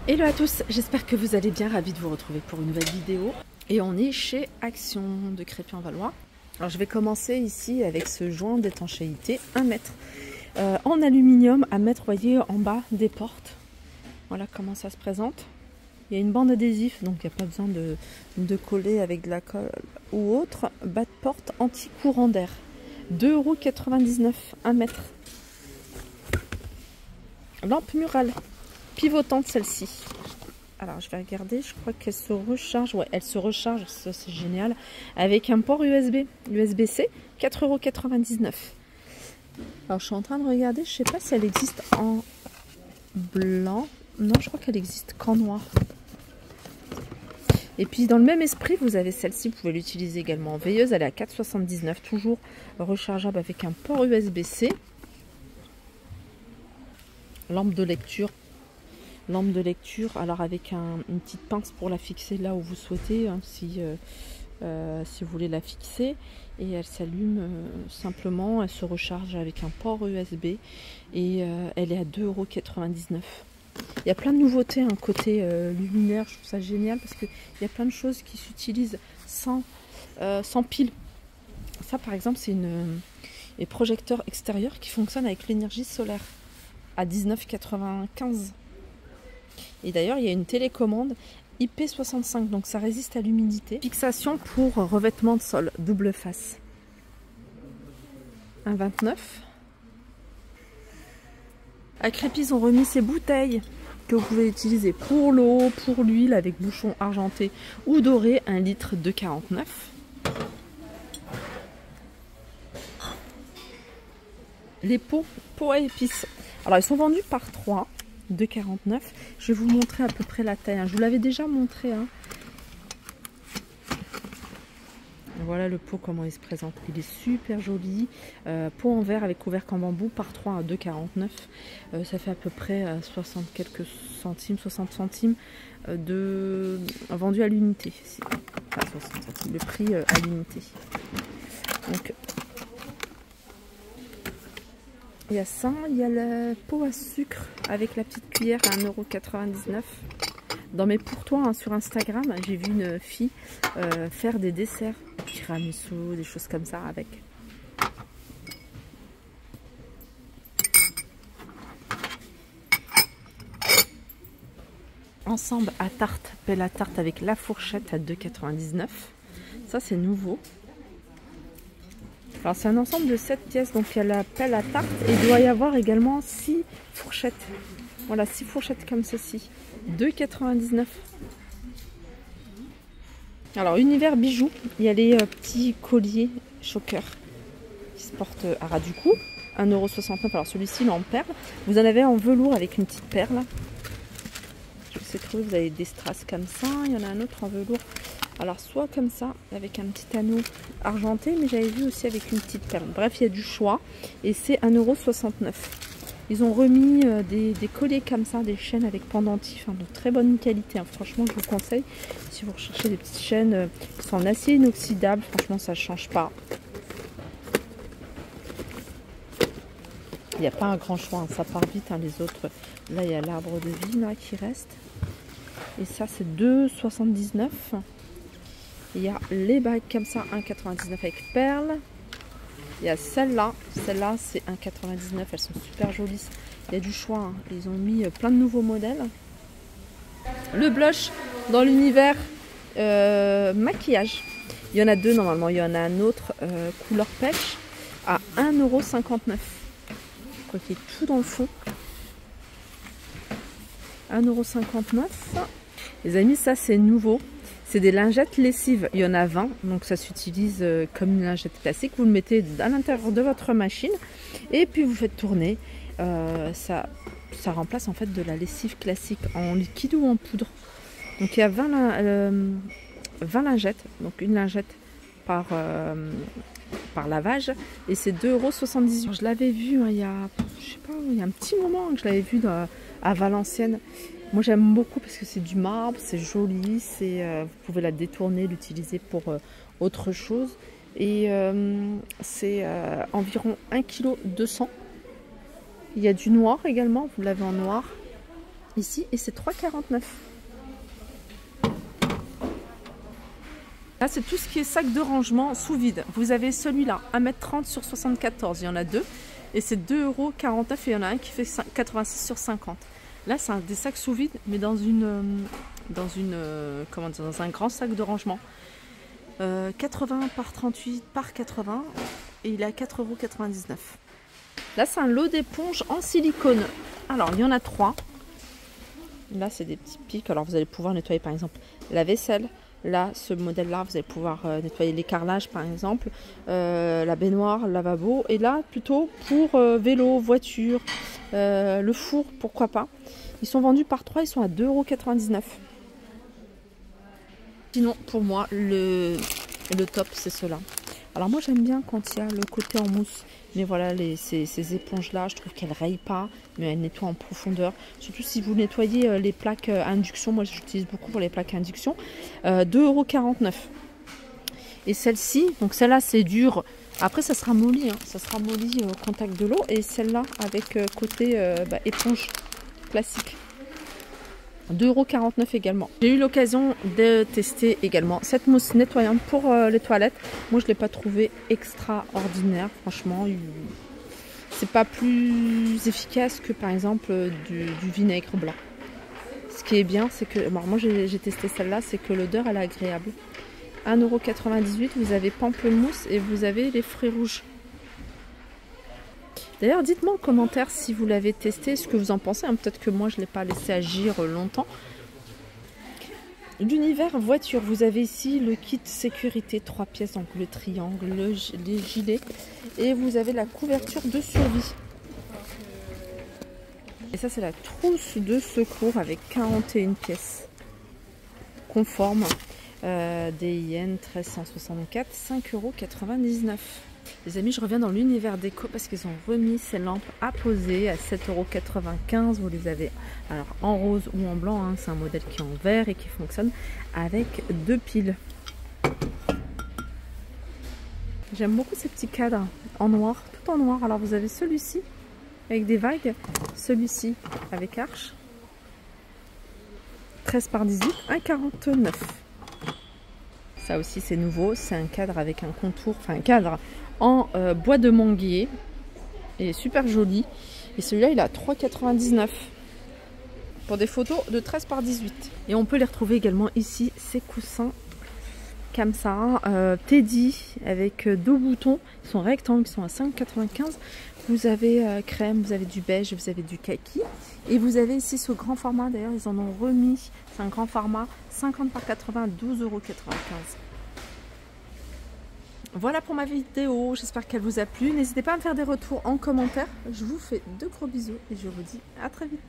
Hello à tous, j'espère que vous allez bien, ravi de vous retrouver pour une nouvelle vidéo. Et on est chez Action de Crépy-en-Valois. Alors je vais commencer ici avec ce joint d'étanchéité 1 mètre en aluminium à mettre, voyez, en bas des portes. Voilà comment ça se présente. Il y a une bande adhésif, donc il n'y a pas besoin de coller avec de la colle ou autre. Bas de porte anti-courant d'air. 2,99 € 1 mètre. Lampe murale. Pivotante celle-ci. Alors je vais regarder, je crois qu'elle se recharge. Ouais, elle se recharge, ça c'est génial. Avec un port USB-C, 4,99 €. Alors je suis en train de regarder, je sais pas si elle existe en blanc. Non, je crois qu'elle existe qu'en noir. Et puis dans le même esprit, vous avez celle-ci, vous pouvez l'utiliser également en veilleuse. Elle est à 4,79 €, toujours rechargeable avec un port USB-C. Lampe de lecture. Lampe de lecture, alors avec une petite pince pour la fixer là où vous souhaitez, hein, si vous voulez la fixer. Et elle s'allume simplement, elle se recharge avec un port USB et elle est à 2,99 €. Il y a plein de nouveautés, hein, côté luminaire, je trouve ça génial parce qu'il y a plein de choses qui s'utilisent sans pile. Ça par exemple c'est un projecteur extérieur qui fonctionne avec l'énergie solaire à 19,95 €. Et d'ailleurs, il y a une télécommande IP65, donc ça résiste à l'humidité. Fixation pour revêtement de sol, double face. 1,29 €. À Crépy, ils ont remis ces bouteilles que vous pouvez utiliser pour l'eau, pour l'huile, avec bouchon argenté ou doré, 1 litre, 2,49 €. Les pots à épices. Alors, ils sont vendus par 3. 2,49 €. Je vais vous montrer à peu près la taille, hein. Je vous l'avais déjà montré, hein. Voilà le pot, comment il se présente. Il est super joli. Pot en verre avec couvercle en bambou par 3 à 2,49 €. Ça fait à peu près 60 quelques centimes, 60 centimes vendu à l'unité. Pas 60 centimes, le prix à l'unité. Donc il y a ça, il y a le pot à sucre avec la petite cuillère à 1,99 €. Dans mes pour-toi, hein, sur Instagram, j'ai vu une fille faire des desserts, tiramisu, des choses comme ça avec. Ensemble à tarte, pelle à tarte avec la fourchette à 2,99 €. Ça c'est nouveau. Alors c'est un ensemble de 7 pièces, donc il y a la pelle à tarte et il doit y avoir également 6 fourchettes. Voilà, 6 fourchettes comme ceci. 2,99 €. Alors univers bijoux, il y a les petits colliers choker qui se portent à ras du cou. 1,69 €. Alors celui-ci il est en perle. Vous en avez en velours avec une petite perle. Je vous ai trouvé, vous avez des strass comme ça. Il y en a un autre en velours. Alors soit comme ça, avec un petit anneau argenté, mais j'avais vu aussi avec une petite perle. Bref, il y a du choix. Et c'est 1,69 €. Ils ont remis des colliers comme ça, des chaînes avec pendentifs, hein, de très bonne qualité, hein. Franchement, je vous conseille, si vous recherchez des petites chaînes qui sont en acier inoxydable, franchement, ça ne change pas. Il n'y a pas un grand choix, hein, ça part vite, hein, les autres. Là, il y a l'arbre de vie là, qui reste. Et ça, c'est 2,79 €. Il y a les bagues comme ça, 1,99 € avec perles. Il y a celle-là c'est 1,99 €. Elles sont super jolies. Il y a du choix, hein. Ils ont mis plein de nouveaux modèles. Le blush dans l'univers maquillage. Il y en a deux normalement. Il y en a un autre couleur pêche à 1,59 €. Je crois qu'il est tout dans le fond. 1,59 €. Les amis, ça c'est nouveau. C'est des lingettes lessive, il y en a 20, donc ça s'utilise comme une lingette classique. Vous le mettez à l'intérieur de votre machine et puis vous faites tourner. Ça remplace en fait de la lessive classique en liquide ou en poudre. Donc il y a 20 lingettes, donc une lingette par lavage et c'est 2,78 €. Je l'avais vu, hein, il y a un petit moment que je l'avais vu à Valenciennes. Moi j'aime beaucoup parce que c'est du marbre, c'est joli, vous pouvez la détourner, l'utiliser pour autre chose. Et c'est environ 1,2 kg. Il y a du noir également, vous l'avez en noir. ici et c'est 3,49. Là, c'est tout ce qui est sac de rangement sous vide. Vous avez celui-là, 1,30 m sur 74. Il y en a deux. Et c'est 2,49 € et il y en a un qui fait 86 sur 50. Là, c'est des sacs sous vide, mais dans un grand sac de rangement. 80 par 38 par 80 et il est à 4,99 €. Là, c'est un lot d'éponges en silicone. Alors, il y en a 3. Là, c'est des petits pics. Alors, vous allez pouvoir nettoyer, par exemple, la vaisselle. Là, ce modèle-là, vous allez pouvoir nettoyer les carrelages, par exemple, la baignoire, le lavabo. Et là, plutôt pour vélo, voiture, le four, pourquoi pas. Ils sont vendus par 3, ils sont à 2,99 €. Sinon, pour moi, le top, c'est cela. Alors moi, j'aime bien quand il y a le côté en mousse. Mais voilà, ces éponges-là, je trouve qu'elles ne rayent pas, mais elles nettoient en profondeur. Surtout si vous nettoyez les plaques induction. Moi, j'utilise beaucoup pour les plaques induction. 2,49 €. Et celle-ci, donc celle-là, c'est dur. Après, ça sera molli. Hein. Ça sera molli au contact de l'eau. Et celle-là, avec côté éponge classique. 2,49 € également. J'ai eu l'occasion de tester également cette mousse nettoyante pour les toilettes. Moi, je ne l'ai pas trouvé extraordinaire. Franchement, c'est pas plus efficace que par exemple du vinaigre blanc. Ce qui est bien, c'est que... Bon, moi, j'ai testé celle-là, c'est que l'odeur, elle est agréable. 1,98 €, vous avez pamplemousse et vous avez les fruits rouges. D'ailleurs, dites-moi en commentaire si vous l'avez testé, ce que vous en pensez. Hein. Peut-être que moi, je ne l'ai pas laissé agir longtemps. L'univers voiture, vous avez ici le kit sécurité, 3 pièces, donc le triangle, les gilets. Et vous avez la couverture de survie. Et ça, c'est la trousse de secours avec 41 pièces. Conforme. DIN 1364, 5,99 €. Les amis, je reviens dans l'univers déco parce qu'ils ont remis ces lampes à poser à 7,95 €. Vous les avez alors en rose ou en blanc. Hein. C'est un modèle qui est en vert et qui fonctionne avec 2 piles. J'aime beaucoup ces petits cadres en noir, tout en noir. Alors vous avez celui-ci avec des vagues, celui-ci avec arche. 13 par 18, 1,49 €. Ça aussi c'est nouveau, c'est un cadre avec un contour, enfin un cadre en bois de manguier. Il est super joli. Et celui-là il est à 3,99 € pour des photos de 13 par 18. Et on peut les retrouver également ici, ces coussins comme ça, Teddy avec 2 boutons. Ils sont rectangles, ils sont à 5,95 €. Vous avez crème, vous avez du beige, vous avez du kaki. Et vous avez ici ce grand format, d'ailleurs ils en ont remis. C'est un grand format, 50 par 80, 12,95 €. Voilà pour ma vidéo, j'espère qu'elle vous a plu. N'hésitez pas à me faire des retours en commentaire. Je vous fais de gros bisous et je vous dis à très vite.